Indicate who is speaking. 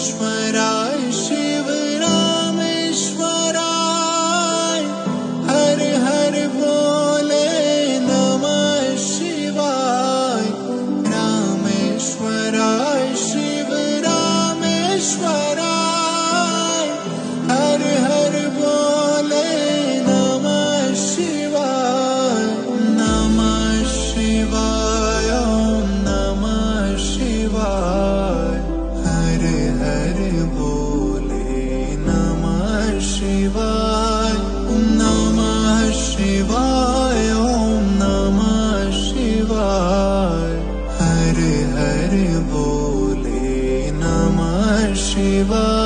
Speaker 1: रामेश्वराय शिव रामेश्वराय हर हर बोले नमः शिवाय रामेश्वराय शिव रामेश्वराय हर हर बोले नमः शिवाय ओम नमः शिवाय हर हर बोले नमः शिवाय ओम नमः शिवाय ओम नमः शिवाय हर हर बोले नमः शिवाय।